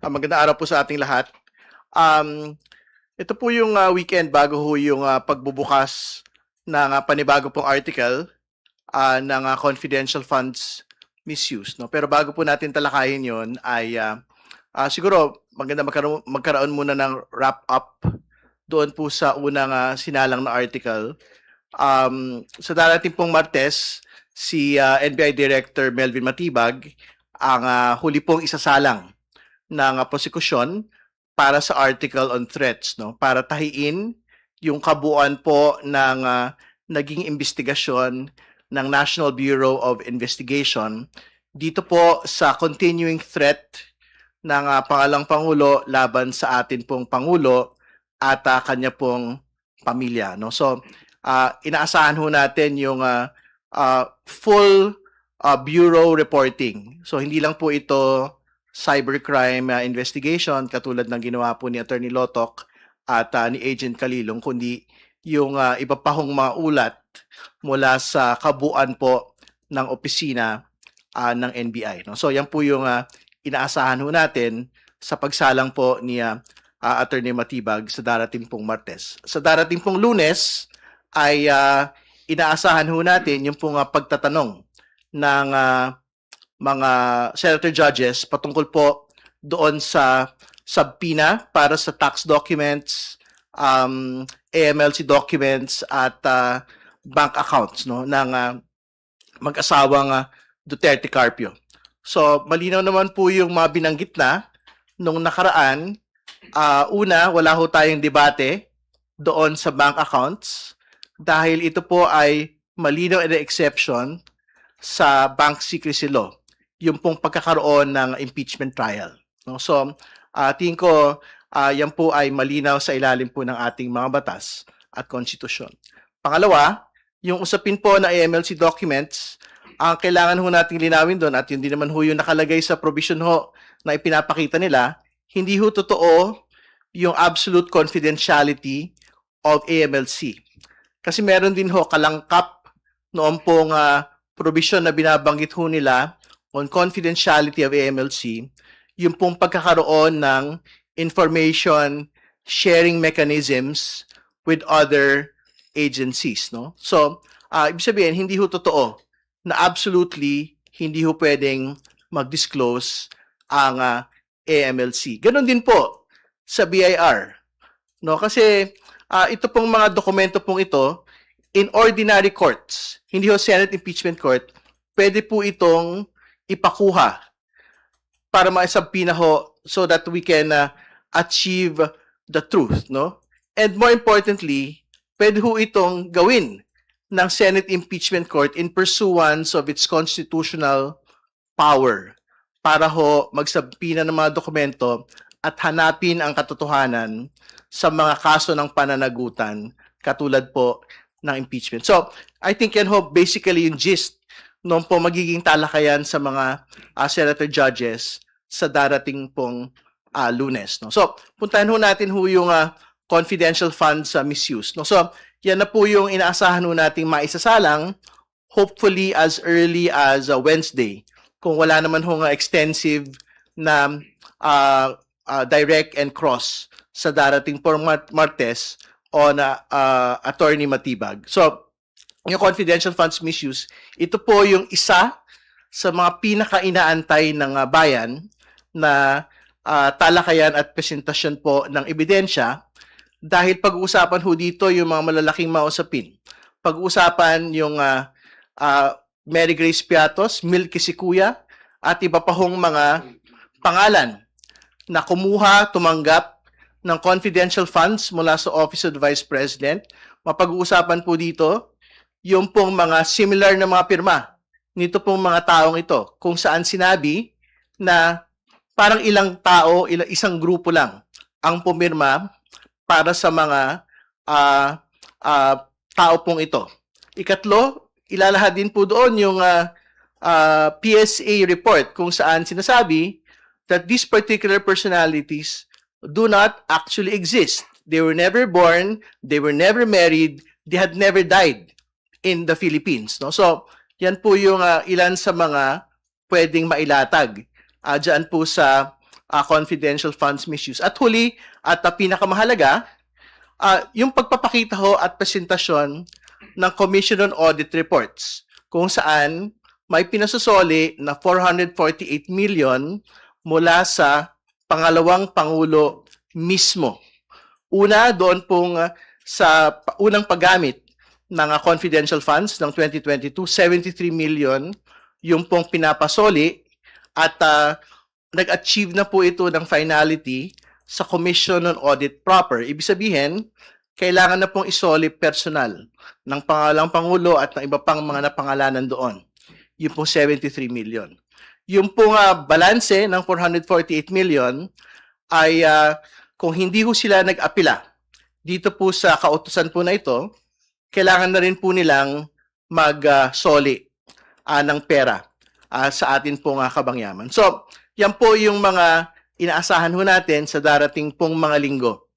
Magandang araw po sa ating lahat. Um, Ito po yung weekend bago ho yung pagbubukas ng panibago pong article ng confidential funds misuse. No? Pero bago po natin talakayin yon ay siguro maganda magkaroon muna ng wrap-up doon po sa unang sinalang na article. Sa darating pong Martes, si NBI Director Melvin Matibag ang huli pong isasalang ng prosekusyon para sa article on threats, no, para tahiin yung kabuuan po ng naging investigasyon ng National Bureau of Investigation dito po sa continuing threat ng pangalang Pangulo laban sa atin pong Pangulo at kanya pong pamilya, no. So inaasahan ho natin yung full bureau reporting. So hindi lang po ito cybercrime investigation katulad ng ginawa po ni Attorney Lotok at ni Agent Kalilong, kundi yung iba pa hong mga ulat mula sa kabuuan po ng opisina ng NBI. No? So yan po yung inaasahan ho natin sa pagsalang po ni Attorney Matibag sa darating pong Martes. Sa darating pong Lunes ay inaasahan ho natin yung pong pagtatanong ng mga senator judges patungkol po doon sa subpoena para sa tax documents, AMLC documents at bank accounts, no, ng mag-asawang Duterte Carpio. So malinaw naman po yung mga binanggit na nung nakaraan. Una, wala ho tayong debate doon sa bank accounts dahil ito po ay malinaw na exception sa bank secrecy law, yung pong pagkakaroon ng impeachment trial. No? So, tingin ko, yan po ay malinaw sa ilalim po ng ating mga batas at konstitusyon. Pangalawa, yung usapin po na AMLC documents, ang kailangan ho nating linawin doon at yun din naman ho yung nakalagay sa provision ho na ipinapakita nila, hindi ho totoo yung absolute confidentiality of AMLC. Kasi meron din ho kalangkap noon pong provision na binabanggit ho nila on confidentiality of AMLC, yung pong pagkakaroon ng information sharing mechanisms with other agencies, no? So, ibig sabihin, hindi ho totoo na absolutely hindi ho pwedeng mag-disclose ang AMLC. Ganon din po sa BIR, no? Kasi ito pong mga dokumento pong ito, in ordinary courts, hindi ho Senate Impeachment Court, pwede po itong ipakuha para maisabpina ho so that we can achieve the truth, no? And more importantly, pwede ho itong gawin ng Senate Impeachment Court in pursuance of its constitutional power para ho magsabpina ng mga dokumento at hanapin ang katotohanan sa mga kaso ng pananagutan katulad po ng impeachment. So, I think yan ho basically yung gist noon po magiging talakayan sa mga senator judges sa darating pong Lunes. No? So, puntahan ho natin ho yung confidential funds misuse. No? So, yan na po yung inaasahan ho nating maisasalang hopefully as early as Wednesday. Kung wala naman ho extensive na direct and cross sa darating pong Martes on Attorney Matibag. So, yung confidential funds misuse, ito po yung isa sa mga pinaka-inaantay ng bayan na talakayan at presentasyon po ng ebidensya dahil pag-uusapan ho dito yung mga malalaking mausapin. Pag-uusapan yung Mary Grace Piatos, Milky Sikuya, at iba pa hong mga pangalan na kumuha, tumanggap ng confidential funds mula sa Office of the Vice President. Mapag-uusapan po dito yung pong mga similar na mga pirma nito pong mga taong ito, kung saan sinabi na parang ilang tao, isang grupo lang ang pumirma para sa mga tao pong ito. Ikatlo, ilalahad din po doon yung PSA report kung saan sinasabi that these particular personalities do not actually exist. They were never born, they were never married, they had never died in the Philippines. No? So, yan po yung ilan sa mga pwedeng mailatag dyan po sa confidential funds misuse. At huli, at pinakamahalaga, yung pagpapakita ho at presentasyon ng Commission on Audit Reports kung saan may pinasosoli na 448 million mula sa pangalawang Pangulo mismo. Una, doon pong sa unang paggamit ng confidential funds ng 2022, 73 million yung pong pinapasoli at nag-achieve na po ito ng finality sa Commission on Audit proper. Ibig sabihin, kailangan na pong isoli personal ng pangalang Pangulo at ng iba pang mga napangalanan doon. Yung pong 73 million. Yung pong balanse ng 448 million ay kung hindi ho sila nag-apila dito po sa kautusan po na ito, kailangan na rin po nilang mag-soli ng pera sa atin pong kabangyaman. So, yan po yung mga inaasahan ho natin sa darating pong mga linggo.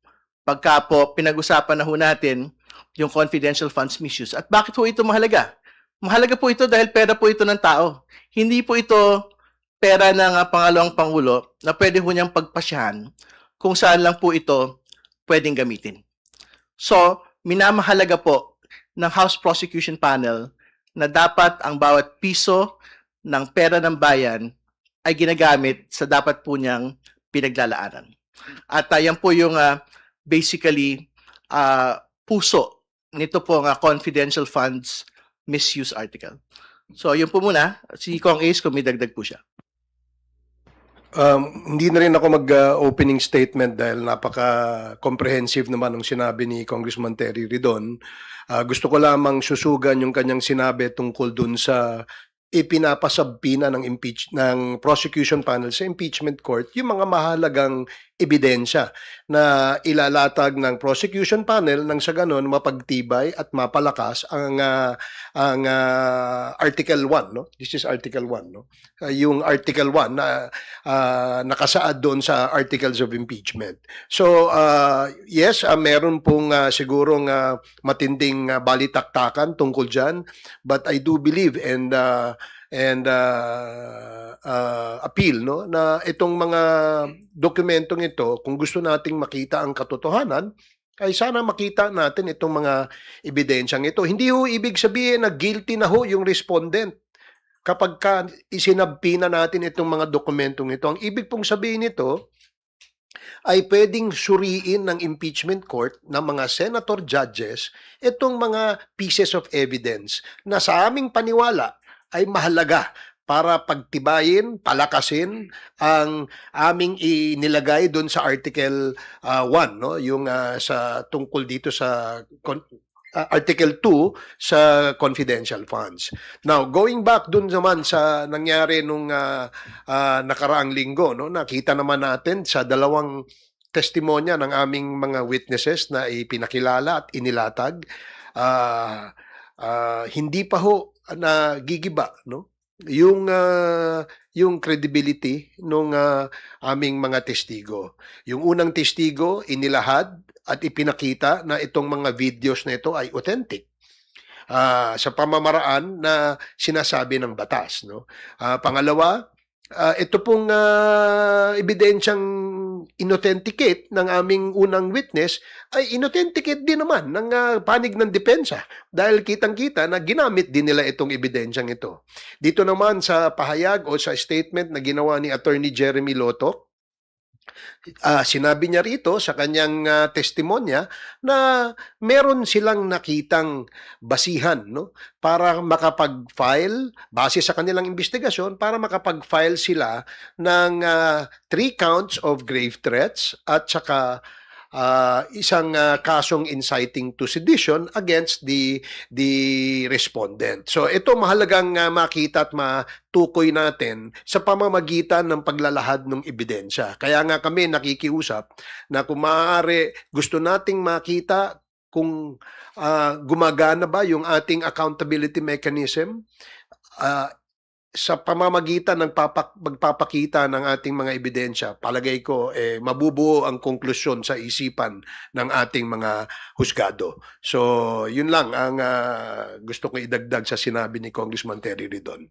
Pagka po pinag-usapan na ho natin yung confidential funds misuse. At bakit ho ito mahalaga? Mahalaga po ito dahil pera po ito ng tao. Hindi po ito pera ng pangalawang Pangulo na pwede ho niyang pagpasyahan kung saan lang po ito pwedeng gamitin. So, minamahalaga po ng House Prosecution Panel na dapat ang bawat piso ng pera ng bayan ay ginagamit sa dapat po niyang pinaglalaanan. At yan po yung basically puso nito po confidential funds misuse article. So, yun po muna. Si Kong Ace, kung may dagdag po siya. Hindi na rin ako mag-opening statement dahil napaka-comprehensive naman ng sinabi ni Congressman Terry Ridon. Gusto ko lamang susugan yung kanyang sinabi tungkol dun sa ipinapasabpina ng prosecution panel sa impeachment court yung mga mahalagang ebidensya na ilalatag ng prosecution panel nang sa ganon mapagtibay at mapalakas ang Article 1, no? This is Article 1, no? Yung Article 1 na nakasaad doon sa Articles of Impeachment. So, yes, meron pong sigurong matinding balitaktakan tungkol dyan, but I do believe and appeal, no, na itong mga dokumentong ito, kung gusto nating makita ang katotohanan, ay sana makita natin itong mga ebidensyang ito. Hindi ho ibig sabihin na guilty na ho yung respondent kapag isinabpina natin itong mga dokumentong ito. Ang ibig pong sabihin nito ay pwedeng suriin ng impeachment court ng mga senator judges itong mga pieces of evidence na sa aming paniwala ay mahalaga para pagtibayin, palakasin ang aming inilagay doon sa Article 1, no? Yung sa tungkol dito sa Article 2 sa confidential funds. Now, going back doon naman sa nangyari nung nakaraang linggo, no? Nakita naman natin sa dalawang testimonya ng aming mga witnesses na ipinakilala at inilatag, hindi pa ho nagigiba, no? Yung credibility nung aming mga testigo. Yung unang testigo inilahad at ipinakita na itong mga videos na ito ay authentic sa pamamaraan na sinasabi ng batas, no? Pangalawa, ito pong ebidensyang inauthenticate ng aming unang witness ay inauthenticate din naman ng panig ng depensa dahil kitang-kita na ginamit din nila itong ebidensyang ito. Dito naman sa pahayag o sa statement na ginawa ni Attorney Jeremy Loto, sinabi niya rito sa kanyang testimonya na meron silang nakitang basihan, no, para makapag-file base sa kanilang investigasyon para makapag-file sila ng 3 counts of grave threats at saka isang kasong inciting to sedition against the respondent. So ito mahalagang makita at matukoy natin sa pamamagitan ng paglalahad ng ebidensya. Kaya nga kami nakikiusap na kung maaari gusto nating makita kung gumagana ba yung ating accountability mechanism sa pamamagitan ng magpapakita ng ating mga ebidensya. Palagay ko, mabubuo ang konklusyon sa isipan ng ating mga husgado. So, yun lang ang gusto ko idagdag sa sinabi ni Congressman Terry Ridon.